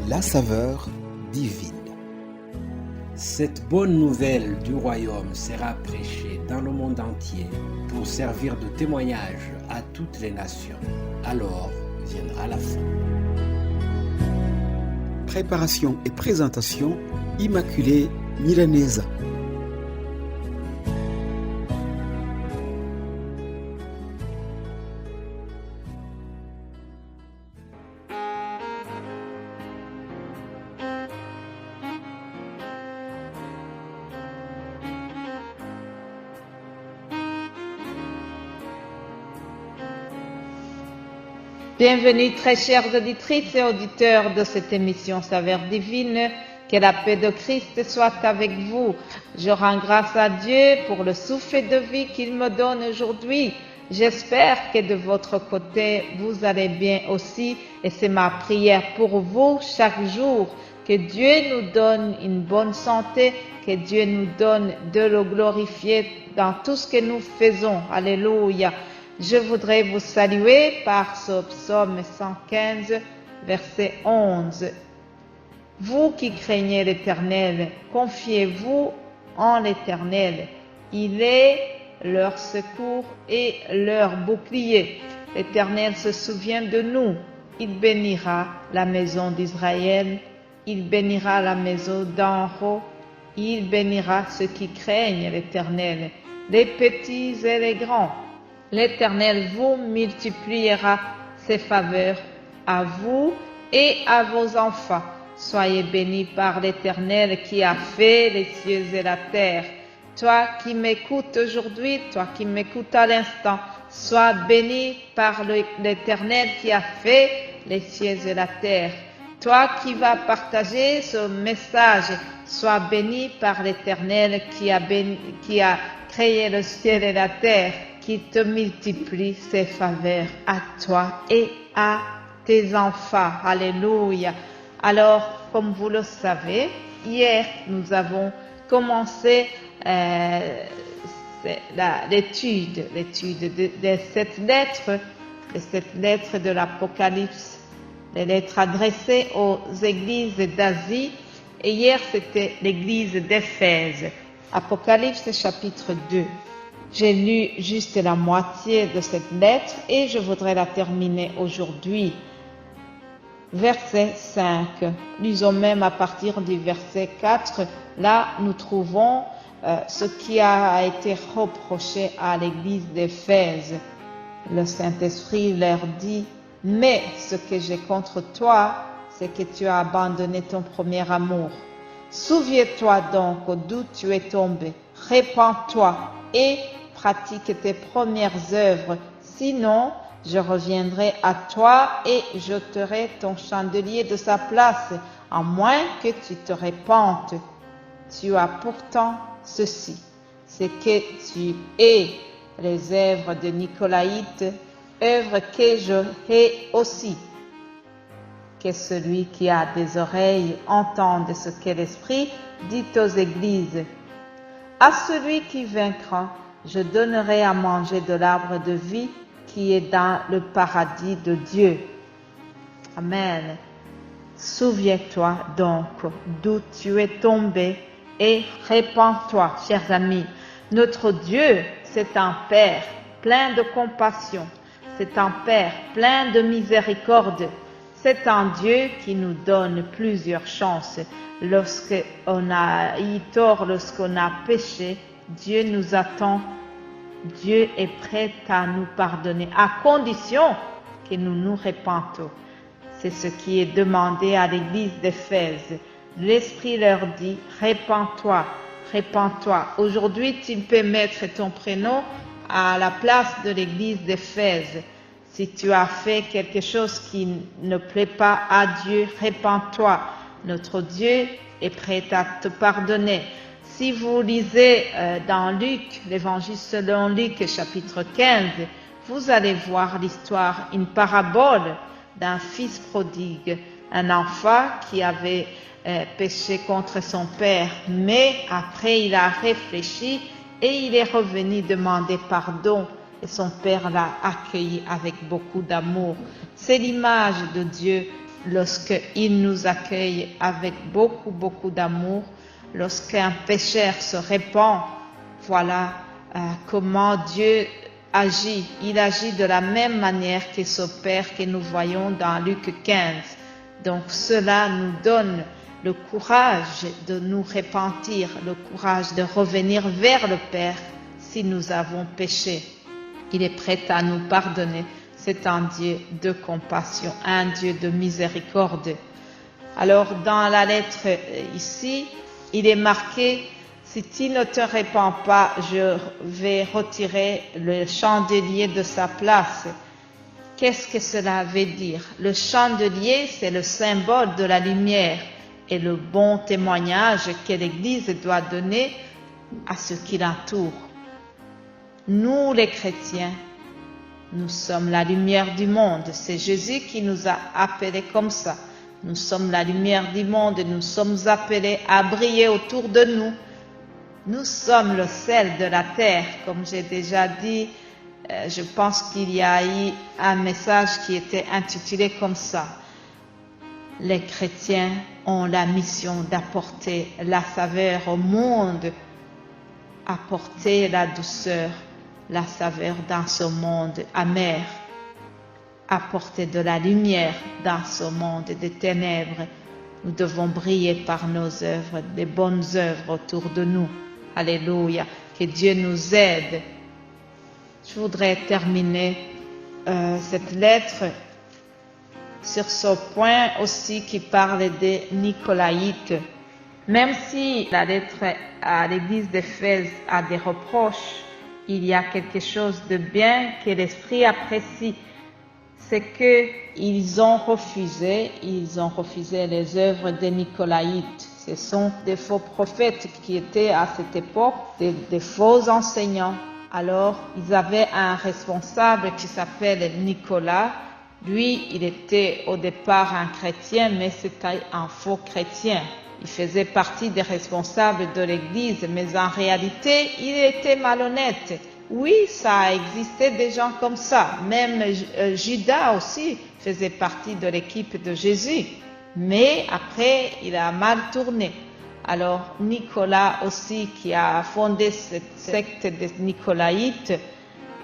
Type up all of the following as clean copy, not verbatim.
La saveur divine. Cette bonne nouvelle du royaume sera prêchée dans le monde entier pour servir de témoignage à toutes les nations. Alors viendra la fin. Préparation et présentation, Immaculée Milanesa. Bienvenue très chères auditrices et auditeurs de cette émission Saveur Divine. Que la paix de Christ soit avec vous. Je rends grâce à Dieu pour le souffle de vie qu'il me donne aujourd'hui. J'espère que de votre côté, vous allez bien aussi et c'est ma prière pour vous chaque jour. Que Dieu nous donne une bonne santé, que Dieu nous donne de le glorifier dans tout ce que nous faisons. Alléluia. Je voudrais vous saluer par ce psaume 115, verset 11. Vous qui craignez l'Éternel, confiez-vous en l'Éternel. Il est leur secours et leur bouclier. L'Éternel se souvient de nous. Il bénira la maison d'Israël. Il bénira la maison d'en haut. Il bénira ceux qui craignent l'Éternel, les petits et les grands. L'Éternel vous multipliera ses faveurs à vous et à vos enfants. Soyez bénis par l'Éternel qui a fait les cieux et la terre. Toi qui m'écoutes aujourd'hui, toi qui m'écoutes à l'instant, sois béni par l'Éternel qui a fait les cieux et la terre. Toi qui vas partager ce message, sois béni par l'Éternel qui a créé le ciel et la terre, qui te multiplie ses faveurs à toi et à tes enfants. Alléluia. Alors, comme vous le savez, hier, nous avons commencé l'étude de cette lettre de l'Apocalypse, les lettres adressées aux églises d'Asie. Et hier, c'était l'église d'Éphèse. Apocalypse chapitre 2. J'ai lu juste la moitié de cette lettre et je voudrais la terminer aujourd'hui. Verset 5. Lisons même à partir du verset 4. Là, nous trouvons ce qui a été reproché à l'église d'Éphèse. Le Saint-Esprit leur dit, « Mais ce que j'ai contre toi, c'est que tu as abandonné ton premier amour. Souviens-toi donc d'où tu es tombé. Répands-toi et pratique tes premières œuvres. Sinon, je reviendrai à toi et j'ôterai ton chandelier de sa place, à moins que tu te répandes. Tu as pourtant ceci, c'est que tu hais les œuvres de Nicolaïte, œuvres que je hais aussi. Que celui qui a des oreilles entende ce que l'Esprit dit aux églises. À celui qui vaincra, je donnerai à manger de l'arbre de vie qui est dans le paradis de Dieu. Amen. Souviens-toi donc d'où tu es tombé et répands-toi, chers amis. Notre Dieu, c'est un Père plein de compassion. C'est un Père plein de miséricorde. C'est un Dieu qui nous donne plusieurs chances. Lorsqu'on a eu tort, lorsqu'on a péché, Dieu nous attend. Dieu est prêt à nous pardonner à condition que nous nous repentons. C'est ce qui est demandé à l'église d'Éphèse. L'Esprit leur dit, répands-toi, répands-toi. Aujourd'hui, tu peux mettre ton prénom à la place de l'église d'Éphèse. Si tu as fait quelque chose qui ne plaît pas à Dieu, répands-toi. Notre Dieu est prêt à te pardonner. Si vous lisez dans Luc, l'évangile selon Luc, chapitre 15, vous allez voir l'histoire, une parabole d'un fils prodigue, un enfant qui avait péché contre son père, mais après il a réfléchi et il est revenu demander pardon et son père l'a accueilli avec beaucoup d'amour. C'est l'image de Dieu lorsqu'il nous accueille avec beaucoup, beaucoup d'amour, lorsqu'un pécheur se répand, voilà comment Dieu agit. Il agit de la même manière que ce Père que nous voyons dans Luc 15. Donc cela nous donne le courage de nous repentir, le courage de revenir vers le Père si nous avons péché. Il est prêt à nous pardonner. C'est un Dieu de compassion, un Dieu de miséricorde. Alors dans la lettre ici, il est marqué: si tu ne te répands pas, je vais retirer le chandelier de sa place. Qu'est-ce que cela veut dire? Le chandelier, c'est le symbole de la lumière et le bon témoignage que l'Église doit donner à ceux qui l'entourent. Nous, les chrétiens, nous sommes la lumière du monde. C'est Jésus qui nous a appelés comme ça. Nous sommes la lumière du monde et nous sommes appelés à briller autour de nous. Nous sommes le sel de la terre. Comme j'ai déjà dit, je pense qu'il y a eu un message qui était intitulé comme ça. Les chrétiens ont la mission d'apporter la saveur au monde, apporter la douceur, la saveur dans ce monde amer, apporter de la lumière dans ce monde des ténèbres. Nous devons briller par nos œuvres, des bonnes œuvres autour de nous. Alléluia, que Dieu nous aide. Je voudrais terminer cette lettre sur ce point aussi qui parle des Nicolaïtes. Même si la lettre à l'église d'Éphèse a des reproches, il y a quelque chose de bien que l'Esprit apprécie. C'est qu'ils ont refusé les œuvres des Nicolaïtes. Ce sont des faux prophètes qui étaient à cette époque des faux enseignants. Alors, ils avaient un responsable qui s'appelle Nicolas. Lui, il était au départ un chrétien, mais c'était un faux chrétien. Il faisait partie des responsables de l'Église, mais en réalité, il était malhonnête. Oui, ça a existé des gens comme ça. Même Judas aussi faisait partie de l'équipe de Jésus. Mais après, il a mal tourné. Alors, Nicolas aussi, qui a fondé cette secte des Nicolaïtes,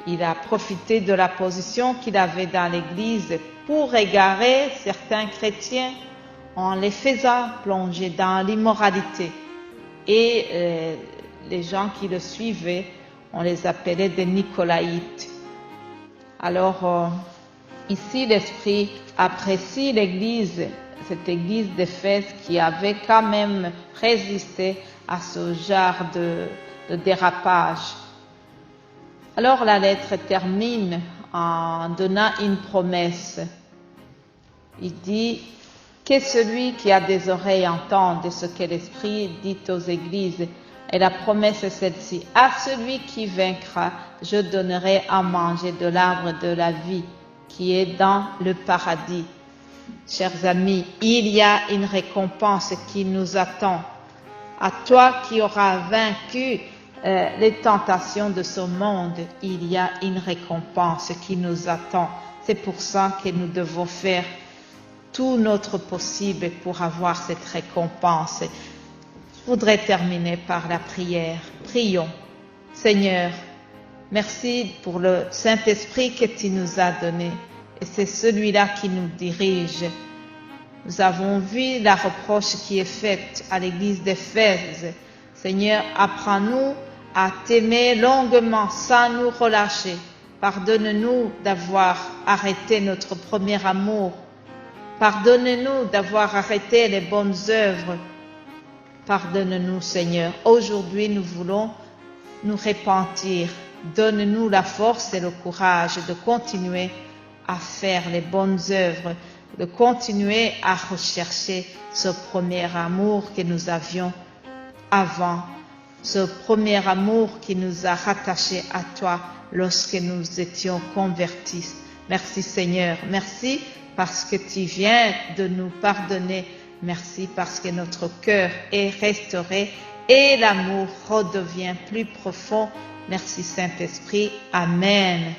il a profité de la position qu'il avait dans l'Église pour égarer certains chrétiens en les faisant plonger dans l'immoralité. Et les gens qui le suivaient, on les appelait des Nicolaïtes. Alors, ici, l'Esprit apprécie l'Église, cette Église d'Éphèse qui avait quand même résisté à ce genre de dérapage. Alors, la lettre termine en donnant une promesse. Il dit que celui qui a des oreilles entende ce que l'Esprit dit aux églises. Et la promesse est celle-ci: à celui qui vaincra, je donnerai à manger de l'arbre de la vie qui est dans le paradis. Chers amis, il y a une récompense qui nous attend. À toi qui auras vaincu les tentations de ce monde, il y a une récompense qui nous attend. C'est pour ça que nous devons faire tout notre possible pour avoir cette récompense. Je voudrais terminer par la prière. Prions. Seigneur, merci pour le Saint-Esprit que tu nous as donné. Et c'est celui-là qui nous dirige. Nous avons vu la reproche qui est faite à l'église d'Éphèse. Seigneur, apprends-nous à t'aimer longuement sans nous relâcher. Pardonne-nous d'avoir arrêté notre premier amour. Pardonne-nous d'avoir arrêté les bonnes œuvres. Pardonne-nous, Seigneur. Aujourd'hui, nous voulons nous repentir. Donne-nous la force et le courage de continuer à faire les bonnes œuvres, de continuer à rechercher ce premier amour que nous avions avant, ce premier amour qui nous a rattachés à toi lorsque nous étions convertis. Merci Seigneur, merci parce que tu viens de nous pardonner, merci parce que notre cœur est restauré et l'amour redevient plus profond. Merci Saint-Esprit, Amen.